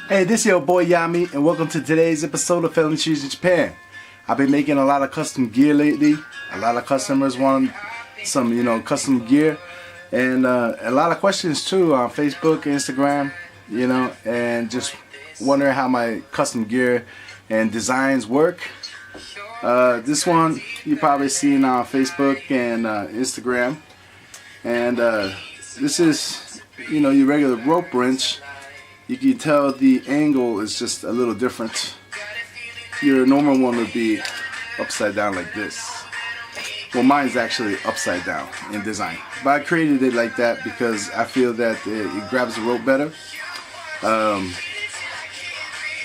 Hey, this is your boy Yami, and welcome to today's episode of Felony Shoes in Japan. I've been making a lot of custom gear lately. A lot of customers want some, custom gear, and a lot of questions too on Facebook, Instagram, and just wondering how my custom gear and designs work. This one you probably seen on Facebook and Instagram, and this is, your regular rope wrench. You can tell the angle is just a little different. Your normal one would be upside down like this. Well, mine's actually upside down in design, but I created it like that because I feel that it grabs the rope better.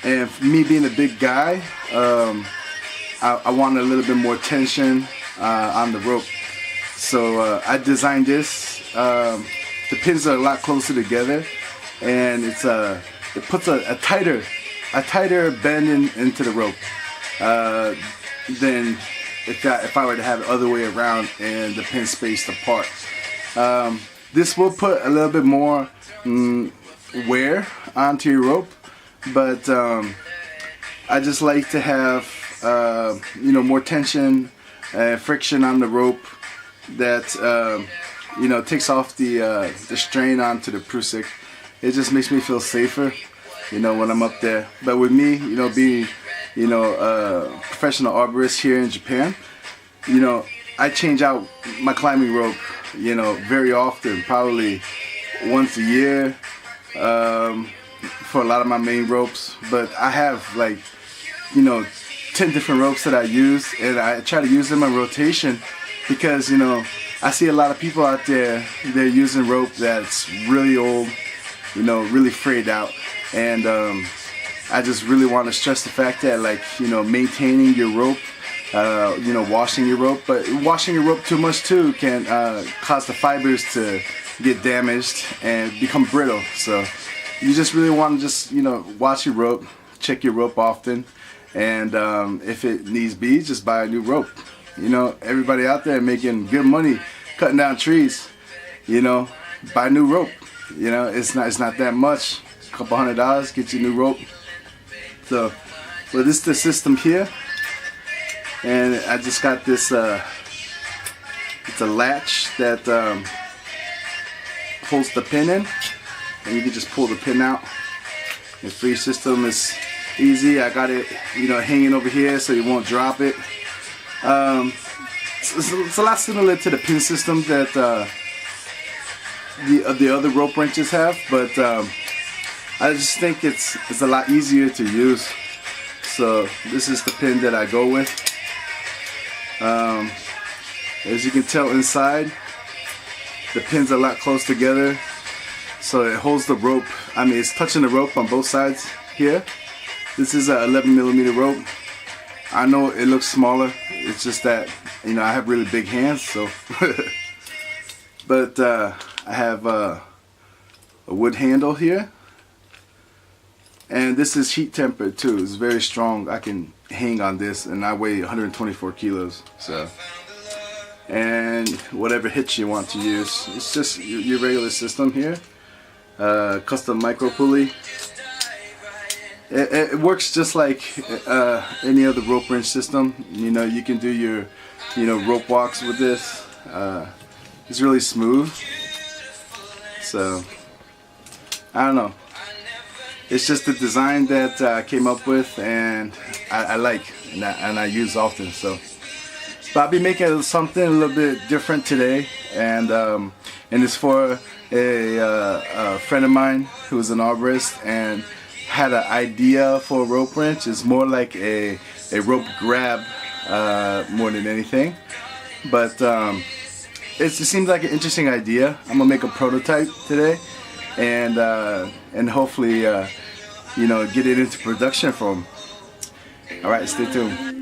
And me being a big guy, I wanted a little bit more tension on the rope. So I designed this. The pins are a lot closer together, and it puts a tighter bend into the rope than if I were to have it other way around and the pin spaced apart. This will put a little bit more wear onto your rope, but I just like to have more tension and friction on the rope that takes off the strain onto the Prusik. It just makes me feel safer, when I'm up there. But with me, being, a professional arborist here in Japan, I change out my climbing rope, very often, probably once a year, for a lot of my main ropes. But I have 10 different ropes that I use, and I try to use them in rotation because, I see a lot of people out there, they're using rope that's really old, really frayed out, and I just really want to stress the fact that maintaining your rope, washing your rope, but washing your rope too much too can cause the fibers to get damaged and become brittle. So you just really want to wash your rope, check your rope often, and if it needs be, just buy a new rope. Everybody out there making good money cutting down trees, buy new rope. It's not that much. A couple $100, get you a new rope. So, well, this is the system here, and I just got this. It's a latch that holds the pin in, and you can just pull the pin out. The free system is easy. I got it, hanging over here so you won't drop it. It's a lot similar to the pin system that the other rope wrenches have, but I just think it's a lot easier to use. So this is the pin that I go with. As you can tell inside, the pins are a lot close together, so it holds the rope. It's touching the rope on both sides here. This is a 11mm rope. I know it looks smaller. It's just that I have really big hands, so. But I have a wood handle here, and this is heat tempered too. It's very strong. I can hang on this, and I weigh 124 kilos. So, and whatever hitch you want to use, it's just your regular system here. Custom micro pulley. It works just like any other rope wrench system. You can do your rope walks with this. It's really smooth. So I don't know. It's just the design that I came up with, and I like, and I use often. So, but I'll be making something a little bit different today, and it's for a friend of mine who's an arborist and had an idea for a rope wrench. It's more like a rope grab more than anything, but it seems like an interesting idea. I'm gonna make a prototype today, and hopefully get it into production for him. All right, stay tuned.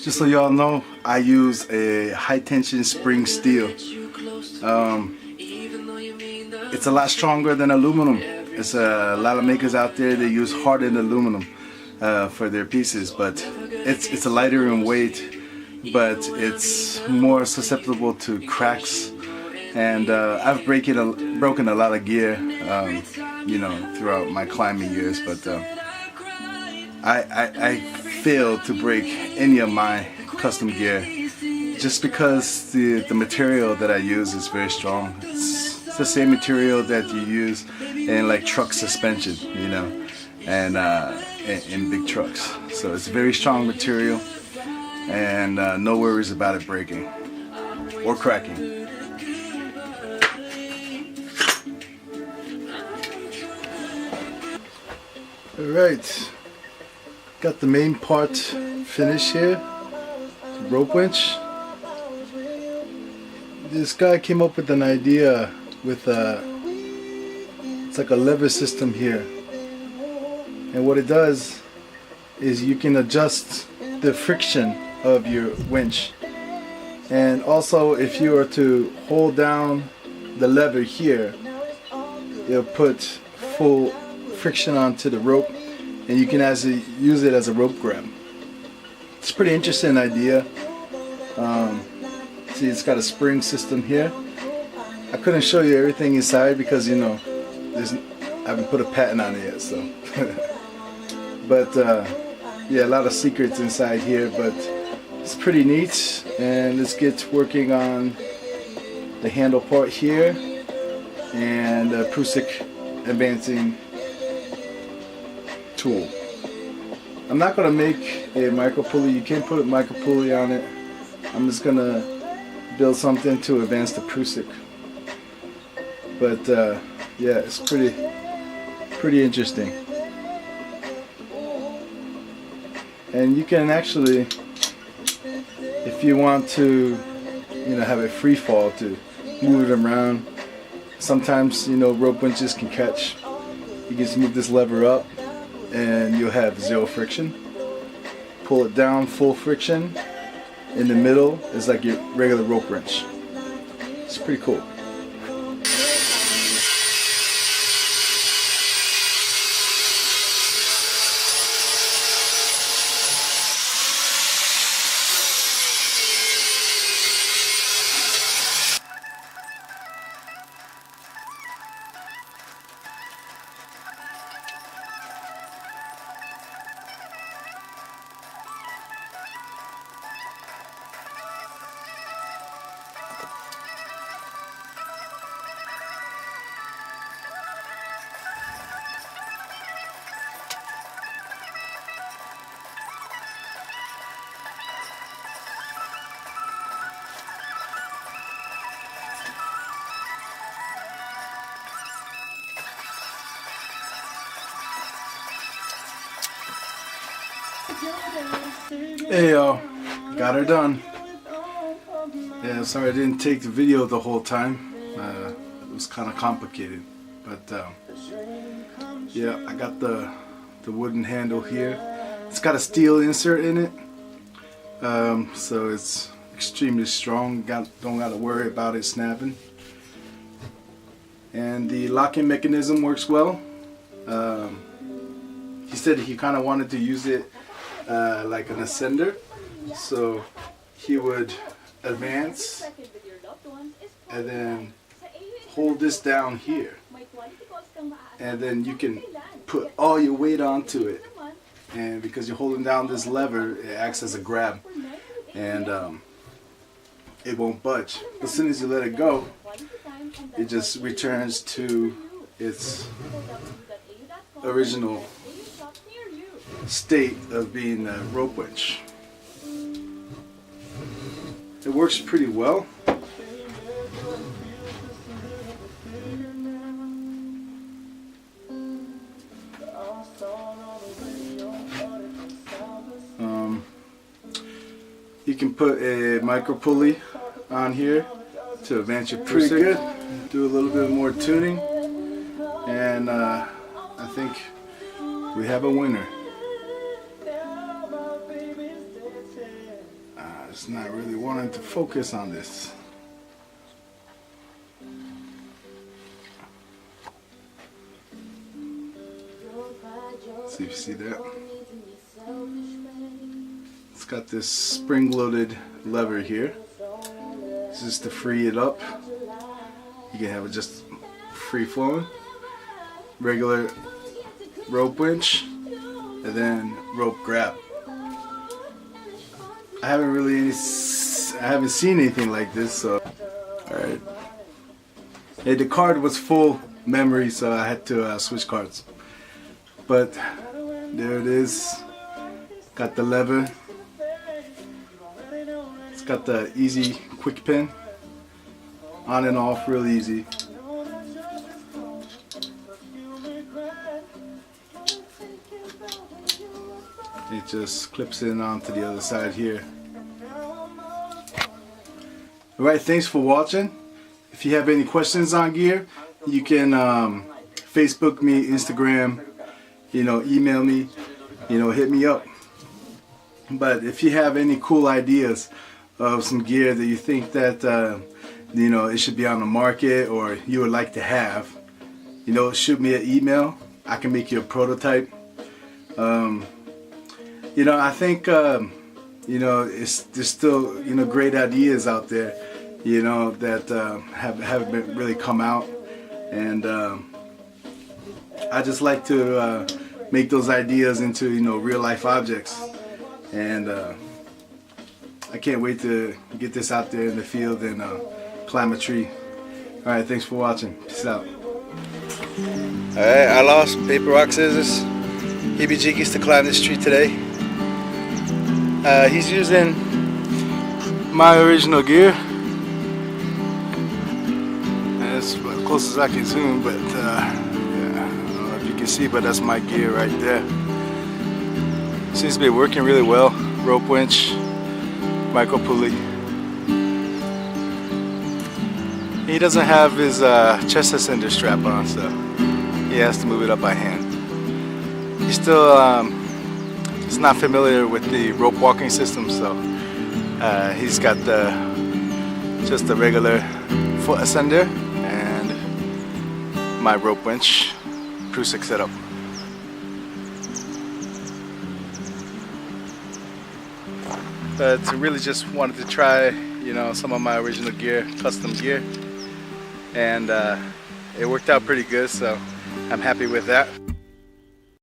Just so y'all know, I use a high tension spring steel. It's a lot stronger than aluminum. It's a lot of makers out there that use hardened aluminum for their pieces, but it's a lighter in weight, but it's more susceptible to cracks. And I've broken a lot of gear, you know, throughout my climbing years, but I failed to break any of my custom gear just because the material that I use is very strong. It's the same material that you use in like truck suspension, you know, and in big trucks. So it's very strong material, and no worries about it breaking or cracking. Alright, got the main part finished here, the rope winch. This guy came up with an idea with it's like a lever system here, and what it does is you can adjust the friction of your winch, and also if you were to hold down the lever here, it'll put full friction onto the rope, and you can actually use it as a rope grab. It's a pretty interesting idea. See, it's got a spring system here. I couldn't show you everything inside because, you know, I haven't put a patent on it yet, so. But yeah, a lot of secrets inside here, but it's pretty neat. And let's get working on the handle part here and the Prusik advancing tool. I'm not going to make a micro pulley. You can't put a micro pulley on it. I'm just going to build something to advance the Prusik. But yeah, it's pretty interesting. And you can actually, if you want to, you know, have it free fall to move it around. Sometimes, you know, rope winches can catch. You can just move this lever up and you'll have zero friction. Pull it down, full friction. In the middle is like your regular rope wrench. It's pretty cool. Hey y'all, got her done. Yeah, sorry I didn't take the video the whole time. It was kind of complicated, but yeah, I got the wooden handle here. It's got a steel insert in it, so it's extremely strong. Don't gotta worry about it snapping. And the locking mechanism works well. He said he kind of wanted to use it like an ascender, so he would advance and then hold this down here, and then you can put all your weight onto it, and because you're holding down this lever, it acts as a grab, and it won't budge. As soon as you let it go, it just returns to its original state of being a rope winch. It works pretty well. You can put a micro pulley on here to advance your pretty good. Do a little bit more tuning, and I think we have a winner. It's not really wanting to focus on this. See if you see that. It's got this spring-loaded lever here. This is to free it up. You can have it just free flowing. Regular rope winch, and then rope grab. I haven't seen anything like this, so alright. Hey, the card was full memory, so I had to switch cards. But there it is. Got the lever. It's got the easy quick pin. On and off, real easy. It just clips in onto the other side here. Alright, thanks for watching. If you have any questions on gear, you can Facebook me, Instagram, email me, hit me up. But if you have any cool ideas of some gear that you think that it should be on the market or you would like to have, shoot me an email. I can make you a prototype. I think there's still great ideas out there that haven't really come out, and I just like to make those ideas into real life objects, and I can't wait to get this out there in the field and climb a tree. Alright, thanks for watching. Peace out. Alright, I lost paper, rock, scissors, heebie-jeebies to climb this tree today. He's using my original gear. That's as close as I can zoom, but yeah, I don't know if you can see, but that's my gear right there. Seems to be working really well. Rope winch, micro pulley. He doesn't have his chest ascender strap on, so he has to move it up by hand. He's still he's not familiar with the rope walking system, so he's got just the regular foot ascender and my rope winch Crew 6 setup. But really just wanted to try some of my original gear, custom gear, and it worked out pretty good, so I'm happy with that.